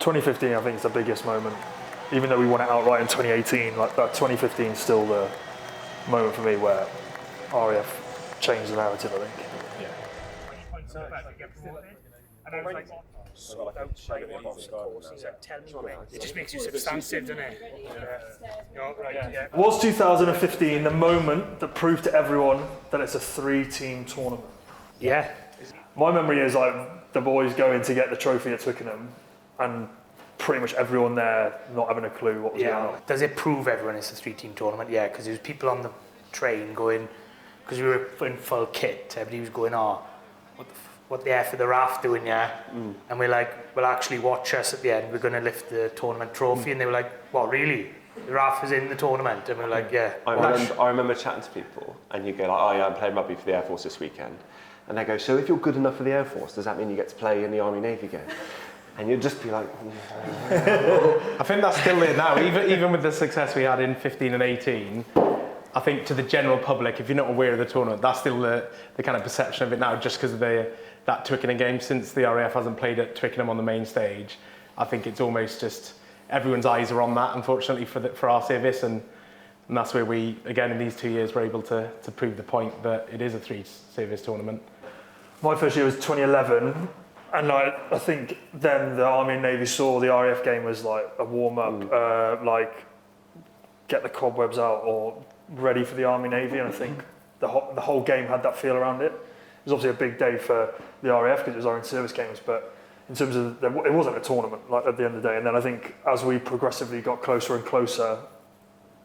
2015, I think, is the biggest moment. Even though we won it outright in 2018, like that 2015 is still the moment for me where RAF changed the narrative, I think. It just makes you substantive, doesn't it? It was 2015, the moment that proved to everyone that it's a 3-team tournament. Yeah. My memory is like the boys going to get the trophy at Twickenham and pretty much everyone there not having a clue what was going on. Does it prove everyone it's a 3-team tournament? Yeah, because there was people on the train going, because we were in full kit, everybody was going, what the F are the RAF doing, And we're like, well, actually watch us at the end, we're going to lift the tournament trophy. And they were like, what, really? The RAF is in the tournament? And we're like, yeah. I remember chatting to people, and you go like, oh yeah, I'm playing rugby for the Air Force this weekend. And they go, so if you're good enough for the Air Force, does that mean you get to play in the Army Navy game? And you'd just be like, I think that's still there now, even with the success we had in 15 and 18. I think to the general public, if you're not aware of the tournament, that's still the kind of perception of it now, just because of that Twickenham game. Since the RAF hasn't played at Twickenham on the main stage, I think it's almost just everyone's eyes are on that, unfortunately, for our service, and that's where we, again, in these 2 years, were able to prove the point that it is a 3-service tournament. My first year was 2011, and I think then the Army and Navy saw the RAF game as like a warm-up, like get the cobwebs out or ready for the Army Navy, and I think the whole game had that feel around it. It was obviously a big day for the RAF because it was our in-service games, but in terms of, it wasn't a tournament like at the end of the day. And then I think as we progressively got closer and closer,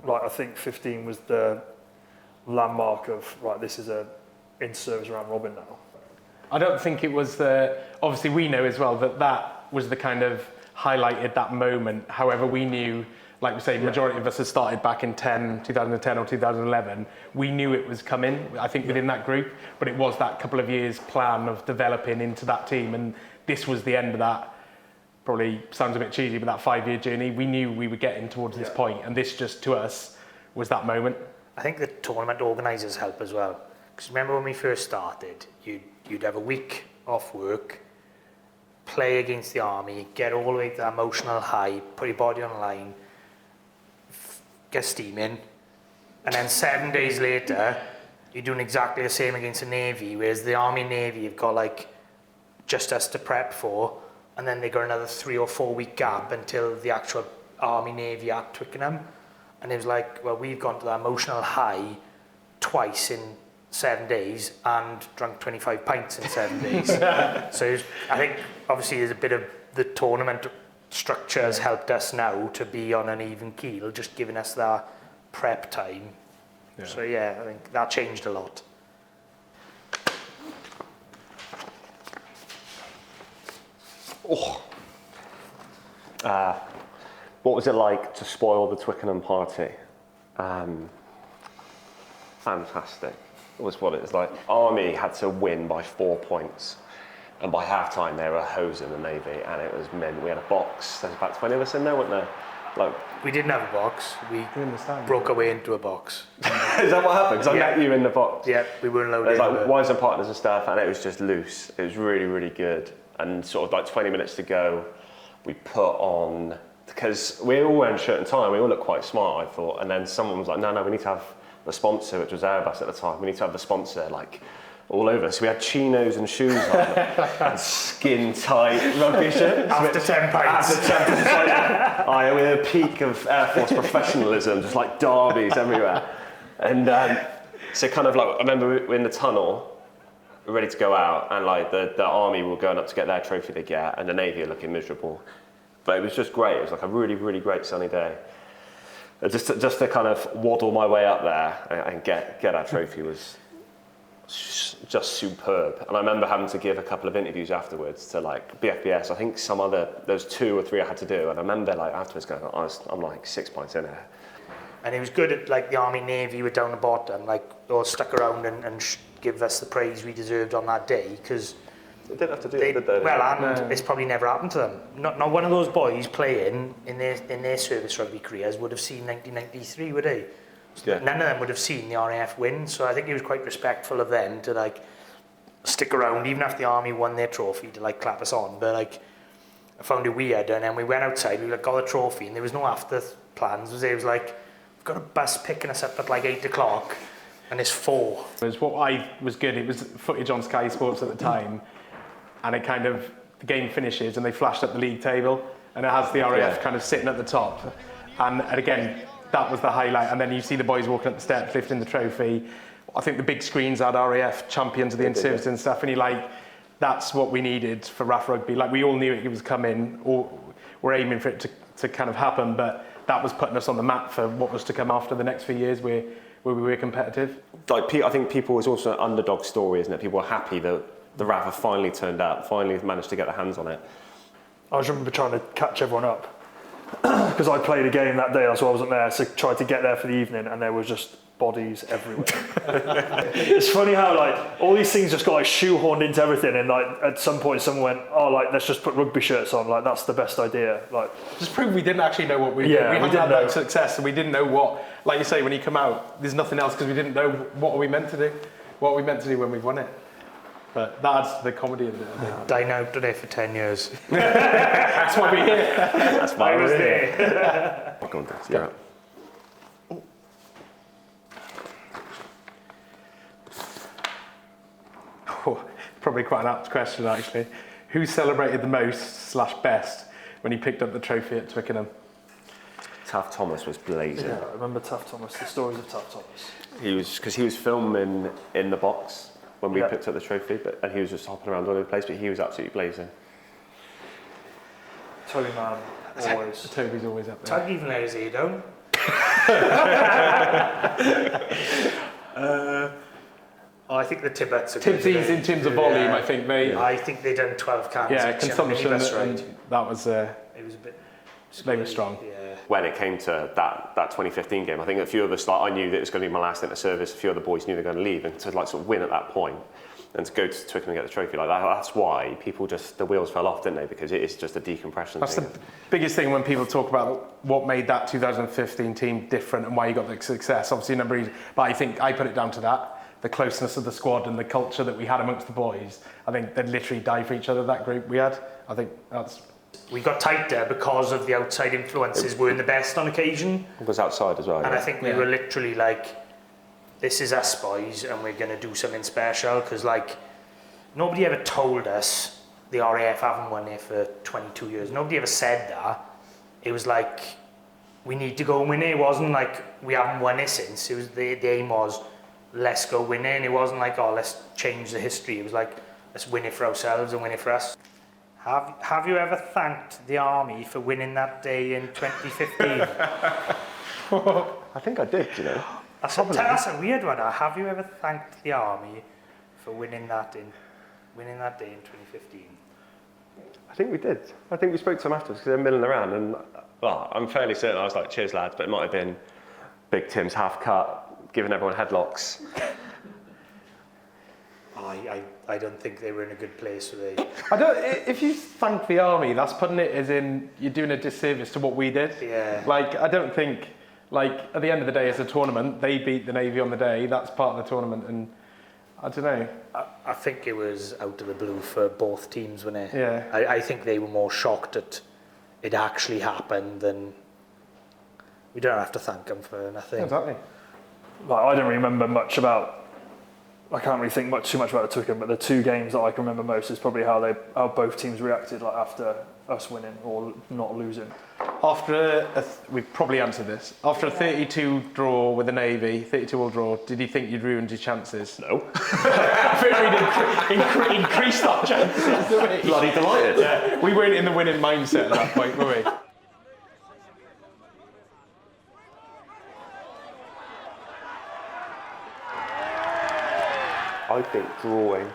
like I think 15 was the landmark of, right, this is a in-service round robin now. I don't think it was obviously we know as well that was the kind of highlighted that moment. However, we knew, like we say, majority of us had started back in 2010 or 2011. We knew it was coming, I think, within that group, but it was that couple of years plan of developing into that team, and this was the end of that. Probably sounds a bit cheesy, but that 5-year journey, we knew we were getting towards this point, and this just, to us, was that moment. I think the tournament organisers help as well. Because remember when we first started, you'd have a week off work, play against the Army, get all the way to that emotional high, put your body on the line, get steaming, and then 7 days later, you're doing exactly the same against the Navy, whereas the Army and Navy, you've got like just us to prep for, and then they got another 3 or 4 week gap until the actual Army Navy at Twickenham. And it was like, well, we've gone to that emotional high twice in 7 days and drunk 25 pints in 7 days. So I think obviously there's a bit of the tournament structure has helped us now to be on an even keel, just giving us that prep time. Yeah. So yeah, I think that changed a lot. what was it like to spoil the Twickenham party? Fantastic. Was what it was like. Army had to win by 4 points, and by half time they were hosing the Navy, and it was men. We had a box. There's about 20 of us in there, weren't there? Like, we didn't have a box. We broke our way into a box. Is that what happened? Because I met you in the box. Yeah, we weren't allowed. There's like wives and partners and stuff, and it was just loose. It was really, really good. And sort of like 20 minutes to go, we put on, because we all wearing shirt and tie. We all looked quite smart, I thought. And then someone was like, no, we need to have the sponsor, which was Airbus at the time. We need to have the sponsor like all over. So we had chinos and shoes on, and skin tight rugby shirts. After 10 pints. After 10 pints. Like, we're at the peak of Air Force professionalism, just like derbies everywhere. And so kind of like, I remember we were in the tunnel, ready to go out, and like the Army were going up to get their trophy they get, and the Navy are looking miserable. But it was just great. It was like a really, really great sunny day. Just to kind of waddle my way up there and get our trophy was just superb. And I remember having to give a couple of interviews afterwards to like BFBS. I think there's 2 or 3 I had to do, and I remember like afterwards going, I'm like 6 points in here. And it was good at like the Army Navy were down the bottom, like all stuck around and give us the praise we deserved on that day, because they didn't have to do it, did they? Well, and it's probably never happened to them. Not one of those boys playing in their service rugby careers would have seen 1993, would they? Yeah. None of them would have seen the RAF win, so I think he was quite respectful of them to like stick around even after the Army won their trophy to like clap us on. But like I found it weird, and then we went outside, we got the trophy, and there was no after plans, was there? It was like, we've got a bus picking us up at like 8 o'clock, and it's 4. What was good, it was footage on Sky Sports at the time, and it kind of, the game finishes, and they flashed up the league table, and it has the RAF kind of sitting at the top. And again, that was the highlight, and then you see the boys walking up the steps, lifting the trophy. I think the big screens had RAF champions of the in-service and stuff, and you're like, that's what we needed for RAF Rugby. Like, we all knew it was coming, or we're aiming for it to kind of happen, but that was putting us on the map for what was to come after the next few years where we were competitive. Like, I think people, was also an underdog story, isn't it? People were happy that the RAF have finally turned up, finally managed to get their hands on it. I just remember trying to catch everyone up because I played a game that day, so I wasn't there, so tried to get there for the evening, and there was just bodies everywhere. It's funny how like all these things just got like shoehorned into everything, and like at some point someone went, oh, like let's just put rugby shirts on, like that's the best idea. Like, just prove we didn't actually know what we did. We hadn't had that success, and we didn't know what, like you say, when you come out, there's nothing else, because we didn't know what are we meant to do, what are we meant to do when we've won it. But that adds to the comedy of it, I think. Dine out today for 10 years. That's why we're here. That's why I was we're there. here. Go on, Dave. You're up. Oh, probably quite an apt question, actually. Who celebrated the most/best when he picked up the trophy at Twickenham? Taff Thomas was blazing. yeah, I remember Taff Thomas, the stories of Taff Thomas. Because he was filming in the box when we picked up the trophy, and he was just hopping around all over the place, but he was absolutely blazing. Toby man, always. Toby's always up there. Tug even let his ear down. I think the Tibbets are good. Tibbsies in terms of volume, I think I think they done 12 cans. yeah, each, consumption, that's and right. that was, It was a bit. they were strong. Yeah. When it came to that 2015 game, I think a few of us, like, I knew that it was going to be my last into service. A few other boys knew they were going to leave, and to like sort of win at that point and to go to Twickenham and get the trophy like that, that's why people just, the wheels fell off, didn't they? Because it is just a decompression That's thing. the biggest thing when people talk about what made that 2015 team different and why you got the success. Obviously, but I think I put it down to that. The closeness of the squad and the culture that we had amongst the boys. I think they'd literally die for each other, that group we had. I think that's... We got tighter because of the outside influences weren't the best on occasion. It was outside as well. And yeah. I think we were literally like, this is us boys and we're going to do something special, because like nobody ever told us the RAF haven't won it for 22 years. Nobody ever said that. It was like, we need to go and win it. It wasn't like we haven't won it since. It was the aim was, let's go win it. And it wasn't like, oh, let's change the history. It was like, let's win it for ourselves and win it for us. Have you ever thanked the army for winning that day in 2015? I think I did, you know. That's a weird one. Have you ever thanked the army for winning that day in 2015? I think we did. I think we spoke to them afterwards because they were milling around, and well, I'm fairly certain I was like, cheers lads, but it might have been Big Tim's half cut, giving everyone headlocks. I don't think they were in a good place, were they? If you thank the army, that's putting it as in you're doing a disservice to what we did. Yeah. Like, I don't think, like, at the end of the day, it's a tournament. They beat the Navy on the day. That's part of the tournament, and I don't know. I think it was out of the blue for both teams, wasn't it? Yeah. I think they were more shocked that it actually happened than... We don't have to thank them for nothing. Exactly. Like, I don't remember much about. I can't really think too much about the Twickenham, but the two games that I can remember most is probably how both teams reacted, like after us winning or not losing. After we've probably answered this. After a 32 draw with the Navy, 32-all draw, did you think you'd ruined your chances? No. I think we'd increased our chances, didn't we? Bloody delighted. Yeah, we weren't in the winning mindset at that point, were we? I think drawing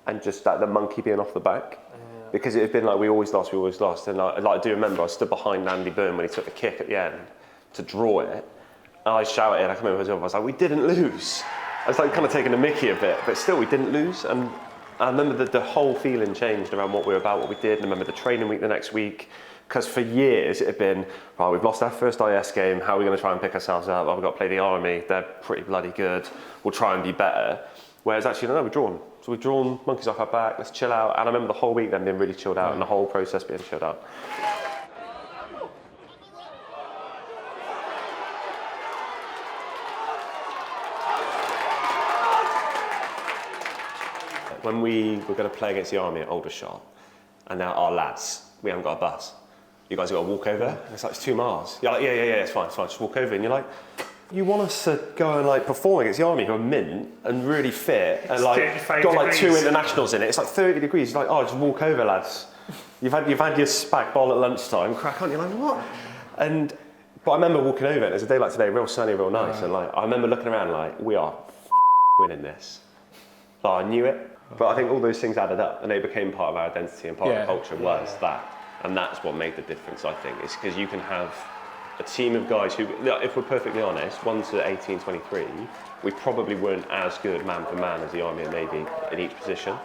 and just that the monkey being off the back, because it had been like we always lost, and I do remember I stood behind Andy Byrne when he took the kick at the end to draw it, and I shouted, I come over I was like, we didn't lose. I was like kind of taking a mickey a bit, but still we didn't lose, and I remember that the whole feeling changed around what we were about, what we did, and I remember the training week the next week, because for years it had been, right, we've lost our first IS game, how are we going to try and pick ourselves up? Oh, we've got to play the army, they're pretty bloody good, we'll try and be better. Whereas actually, no, we're drawn. So we've drawn monkeys off our back, let's chill out. And I remember the whole week then being really chilled out and the whole process being chilled out. When we were going to play against the army at Aldershot, and now our lads, we haven't got a bus. You guys have got to walk over. And it's like, it's 2 miles. You're like, yeah, it's fine, just walk over. And you're like, you want us to go and like perform against the army who are mint and really fit and like got like 2 internationals in it. It's like 30 degrees. You're like, oh, just walk over, lads. You've had your spag bol at lunchtime. Crack on. You're like, what? But I remember walking over. And it was a day like today, real sunny, real nice. And like, I remember looking around like, we are winning this. Like, I knew it. But I think all those things added up and they became part of our identity and part of the culture was that. And that's what made the difference, I think. It's because you can have a team of guys who, if we're perfectly honest, 1 to 18, 23, we probably weren't as good man for man as the Army and Navy in each position.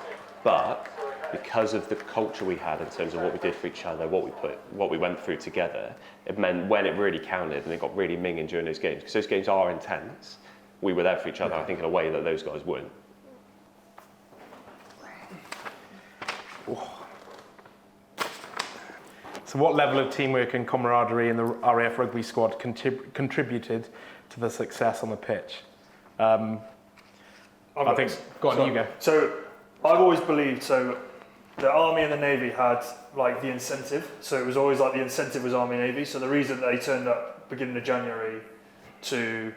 But because of the culture we had in terms of what we did for each other, what we went through together, it meant when it really counted and it got really minging during those games, because those games are intense, we were there for each other, I think, in a way that those guys weren't. So what level of teamwork and camaraderie in the RAF Rugby squad contributed to the success on the pitch? I think, go on, you go. So I've always believed, so the Army and the Navy had like the incentive. So it was always like the incentive was Army Navy. So the reason they turned up beginning of January to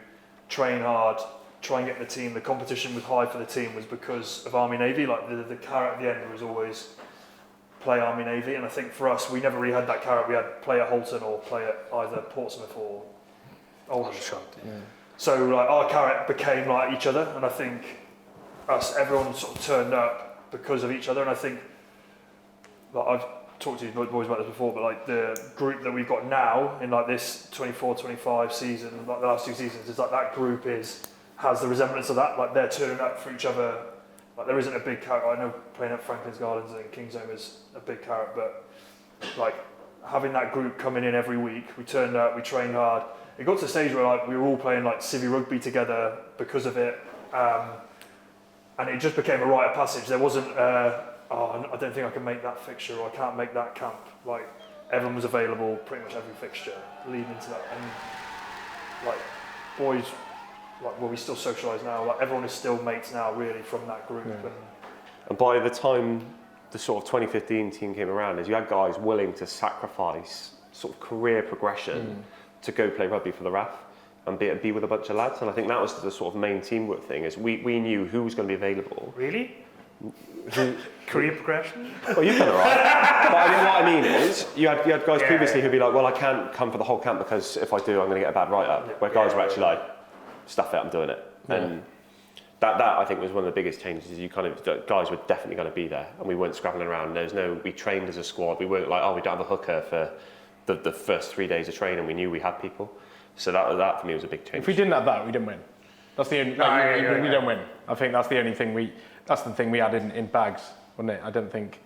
train hard, try and get the team, the competition was high for the team was because of Army Navy. Like the carrot at the end was always play Army Navy, and I think for us we never really had that carrot. We had play at Halton or play at either Portsmouth or Aldershot. So like our carrot became like each other, and I think everyone sort of turned up because of each other. And I think like I've talked to you boys about this before, but like the group that we've got now in like this 24-25 season, like the last 2 seasons, is like that group has the resemblance of that. Like they're turning up for each other. Like there isn't a big carrot. I know playing at Franklin's Gardens and Kingsholm is a big carrot, but like having that group coming in every week, we turned up, we trained hard. It got to the stage where like we were all playing like civvy rugby together because of it, and it just became a rite of passage. There wasn't, I don't think I can make that fixture or I can't make that camp. Like everyone was available, pretty much every fixture leading into that, and like boys. Like, well, we still socialise now. Like everyone is still mates now, really, from that group. Yeah. And by the time the sort of 2015 team came around, is you had guys willing to sacrifice sort of career progression to go play rugby for the RAF and be with a bunch of lads. And I think that was the sort of main teamwork thing. Is we knew who was going to be available. Really? Career progression? Well, you've done all right. But I mean, what I mean is, you had guys previously who'd be like, well, I can't come for the whole camp because if I do, I'm going to get a bad write-up. Where guys were actually like, stuff it, I'm doing it. And that I think was one of the biggest changes. Is you kind of guys were definitely going to be there, and we weren't scrabbling around. We trained as a squad. We weren't like, oh, we don't have a hooker for the first 3 days of training. We knew we had people. So that for me was a big change. If we didn't have that, we didn't win. That's the only. We don't win. I think that's the only thing That's the thing we had in bags, wasn't it? I don't think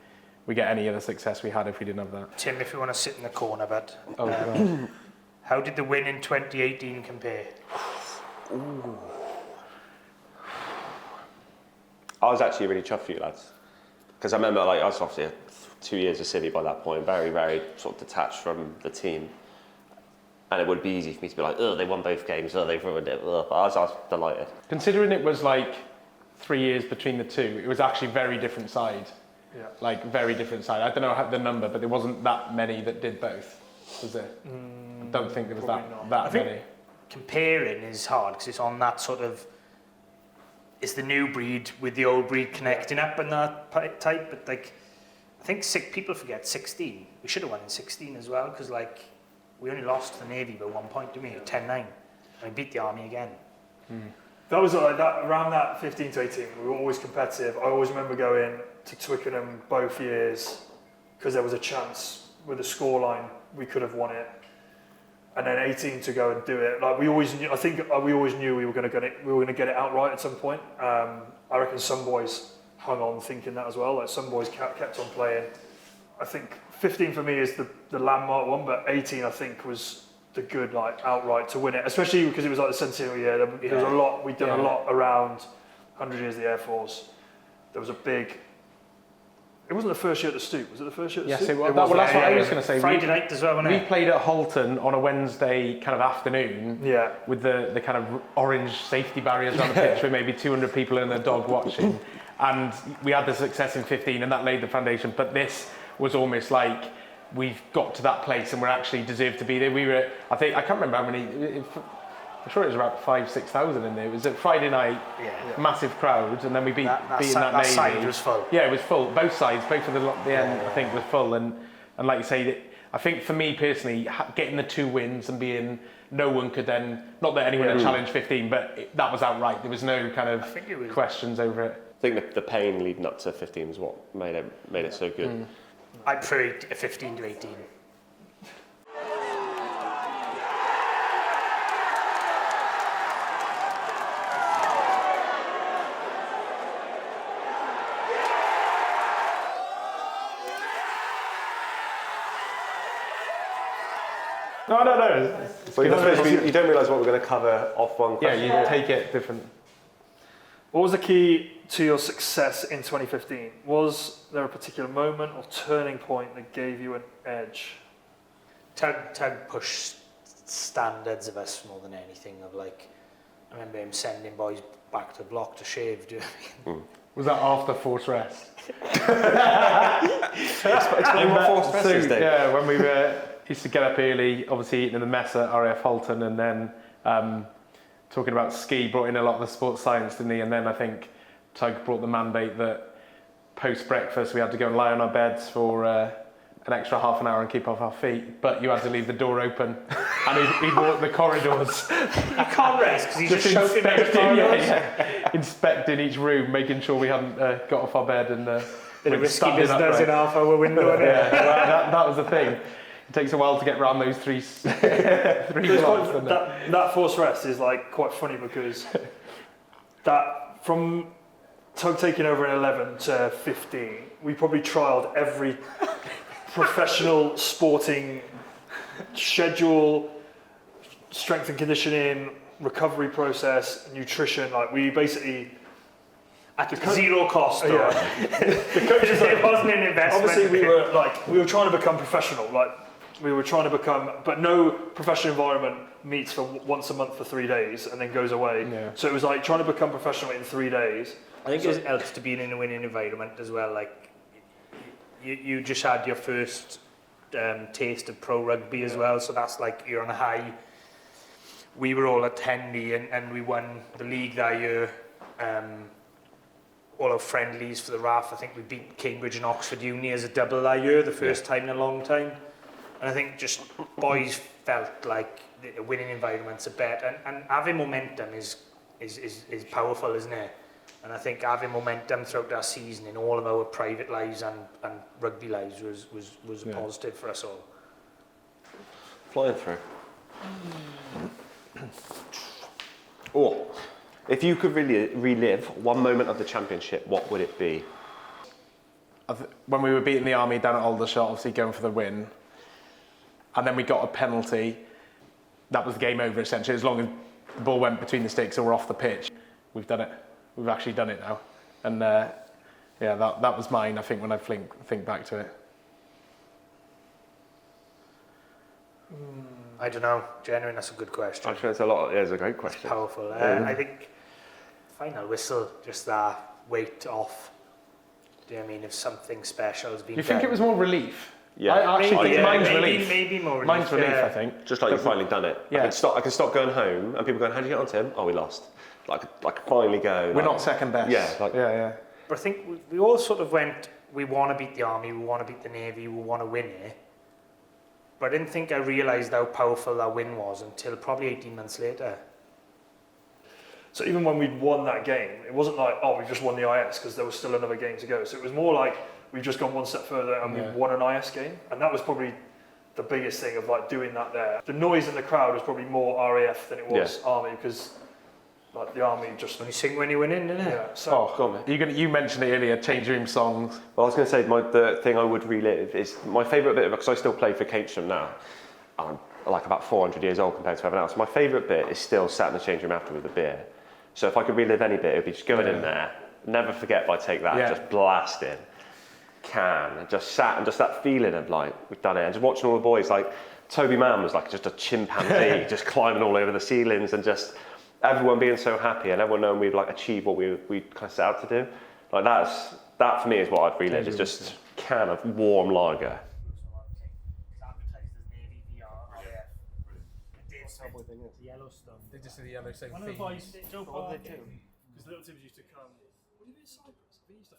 we get any of the success we had if we didn't have that. Tim, if you want to sit in the corner, bud. How did the win in 2018 compare? Ooh. I was actually really chuffed for you lads, because I remember like I was obviously 2 years of civvy by that point, very, very sort of detached from the team, and it would be easy for me to be like, oh, they won both games, oh, they've ruined it. But I was delighted. Considering it was like 3 years between the two, it was actually very different side. Yeah. Like very different side. I don't know the number, but there wasn't that many that did both, was there? I don't think there was that many. Comparing is hard because it's on that sort of, it's the new breed with the old breed connecting up and that type, but like I think people forget 16. We should have won in 16 as well, because like we only lost to the Navy by 1 point, didn't we? 10-9, and we beat the Army again. That was like that around that 15 to 18. We were always competitive. I always remember going to Twickenham both years because there was a chance with the scoreline we could have won it. And then 18 to go and do it. Like we always knew, I think we always knew we were going to get it. We were going to get it outright at some point. I reckon some boys hung on thinking that as well. Like some boys kept on playing. I think 15 for me is the landmark one, but 18 I think was the good like outright to win it. Especially because it was like the centennial year. There was a lot. We'd done a lot around 100 years of the Air Force. there was a big. It wasn't the first year at the Stoop, was it the first year at the Yes, Stoop? it was. Well, that's what I was going to say. Friday night as well, wasn't We it? played at Halton on a Wednesday kind of afternoon Yeah. with the kind of orange safety barriers around the pitch with maybe 200 people and a dog watching. And we had the success in 15 and that laid the foundation. But this was almost like we've got to that place and we're actually deserved to be there. We were, I can't remember how many, I'm sure it was about 5,000-6,000 in there. It was a Friday night, massive crowd, and then we beaten that Navy. That side was full. Yeah, it was full. Both sides, both of the end, I think, was full. And like you say, I think for me personally, getting the 2 wins and being no one could then, not that anyone had challenged 15, but that was outright. There was no kind of questions over it. I think the pain leading up to 15 was what made it so good. I prefer 15 to 18. No. But you don't realise what we're going to cover off one Yeah, question. you take it different. What was the key to your success in 2015? Was there a particular moment or turning point that gave you an edge? Tug pushed standards of us more than anything. Of like, I remember him sending boys back to the block to shave. Do you know what I mean? Was that after forced rest? Explain what forced rest is, Dave. Yeah, when we used to get up early, obviously eating in the mess at RAF Halton, and then talking about ski, brought in a lot of the sports science, didn't he? And then I think Tug brought the mandate that post-breakfast we had to go and lie on our beds for an extra half an hour and keep off our feet, but you had to leave the door open and he'd walk the corridors. You can't rest because he's just shouting at the corridors. Inspecting each room, making sure we hadn't got off our bed and Bit of risky business in half our window. Yeah, well, that was the thing. It takes a while to get around those three blocks. That forced rest is like quite funny because that from Tug taking over in 11 to 15, we probably trialled every professional sporting schedule, strength and conditioning, recovery process, nutrition. Like we basically at zero cost. Yeah. The coaches, it wasn't an investment. Obviously, we were trying to become professional. Like we were trying to become, but no professional environment meets for once a month for 3 days and then goes away. Yeah. So it was like trying to become professional in 3 days. I think it helps to be in a winning environment as well. Like you just had your first taste of pro rugby as well, so that's like you're on a high. We were all at Henley and we won the league that year. All our friendlies for the RAF. I think we beat Cambridge and Oxford Uni as a double that year, the first time in a long time. And I think just boys felt like the winning environment's a bet, and having momentum is powerful, isn't it? And I think having momentum throughout that season in all of our private lives and rugby lives was a positive for us all. Flying through. Or, if you could really relive one moment of the championship, what would it be? When we were beating the Army down at Aldershot, obviously going for the win, and then we got a penalty, that was the game over essentially. As long as the ball went between the sticks or we're off the pitch, we've done it. We've actually done it now. And yeah, that was mine, I think, when I think back to it. I don't know, genuine, that's a good question. Actually, it's a great question. It's powerful. I think final whistle, just that weight off. Do you know what I mean? If something special has been Do you think done. it was more relief? Yeah. I actually think mine's relief. Maybe more relief. Mine's relief, I think. Just like you've finally done it. Yeah. I can stop going home and people going, how did you get on, Tim? Oh, we lost. Like finally go. We're not second best. Yeah. Yeah. But I think we all sort of went, we want to beat the Army, we want to beat the Navy, we want to win it. But I didn't think I realised how powerful that win was until probably 18 months later. So even when we'd won that game, it wasn't like, oh, we've just won the IS, because there was still another game to go. So it was more like we've just gone one step further and we've won an IS game. And that was probably the biggest thing of like doing that there. The noise in the crowd was probably more RAF than it was Army, because like the Army just... When you sing when you win in, didn't it? Yeah, so Go on, mate. You mentioned it earlier, change room songs. Well, I was going to say, the thing I would relive is my favourite bit, because I still play for Caterham now. I'm like about 400 years old compared to everyone else. My favourite bit is still sat in the change room after with a beer. So if I could relive any bit, it would be just going in there, never forget if I take that, just blasting, and just sat and just that feeling of like, we've done it. And just watching all the boys, like Toby Mann was like just a chimpanzee, just climbing all over the ceilings and just everyone being so happy and everyone knowing we'd like achieved what we kind of set out to do. Like that for me is what I'd relive, is just a can of warm lager. Yellowstone. They just did the other same One of the boys, Joe Parker, because little Tibbs used to come. What did he do in Cyprus? I think he used to